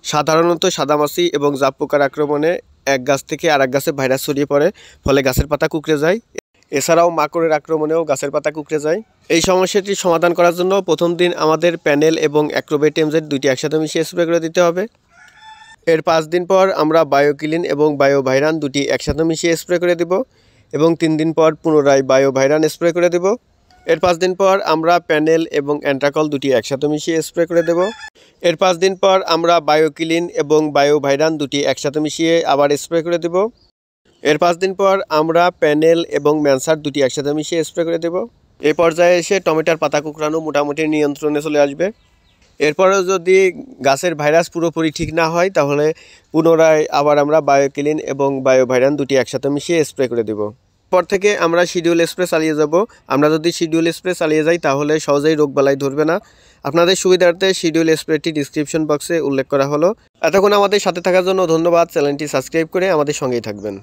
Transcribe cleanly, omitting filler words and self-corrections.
সাধারণত সাদামাছি এবং জাপ পোকার আক্রমণে এক গাছ থেকে আরেক গাছে ভাইরাস ছড়িয়ে পড়ে, ফলে গাছের পাতা কুঁকড়ে যায়। এছাড়াও মাকড়ের আক্রমণেও গাছের পাতা কুঁকড়ে যায়। এই সমস্যাটি সমাধান করার জন্য প্রথম দিন আমাদের প্যানেল এবং অ্যাক্রোবেট এমজেড দুইটি একসাথে মিশিয়ে স্প্রে করে দিতে হবে। এর 5 দিন পর আমরা বায়োকিলিন এবং বায়োভাইরান দুটি একসাথে মিশিয়ে স্প্রে করে দিব এবং 3 দিন পর পুনরায় বায়োভাইরান স্প্রে করে দেব। এর 5 দিন পর আমরা প্যানেল এবং অ্যান্ট্রাকল দুটি একসাথে মিশিয়ে স্প্রে করে দেব। এর 5 দিন পর আমরা বায়োকিলিন এবং বায়োভাইরান দুটি একসাথে মিশিয়ে আবার স্প্রে করে দেব। এর 5 দিন পর আমরা প্যানেল এবং ম্যানসার দুটি একসাথে মিশিয়ে স্প্রে করে দেব। এই পর্যায়ে এসে টমেটোর পাতা কুঁকড়ানো মোটামুটি নিয়ন্ত্রণে চলে আসবে। এরপরেও যদি গাছের ভাইরাস পুরোপুরি ঠিক না হয়, তাহলে পুনরায় আবার আমরা বায়োকিলিন এবং বায়োভাইরান দুটি একসাথে মিশিয়ে স্প্রে করে দেব। পর থেকে আমরা শিডিউল স্প্রে চালিয়ে যাব। আমরা যদি শিডিউল স্প্রে চালিয়ে যাই তাহলে সহজেই রোগবালাই ধরবে না। আপনাদের সুবিধার্থে শিডিউল স্প্রেটি ডিসক্রিপশন বক্সে উল্লেখ করা হলো। এতক্ষণ আমাদের সাথে থাকার জন্য ধন্যবাদ। চ্যানেলটি সাবস্ক্রাইব করে আমাদের সঙ্গেই থাকবেন।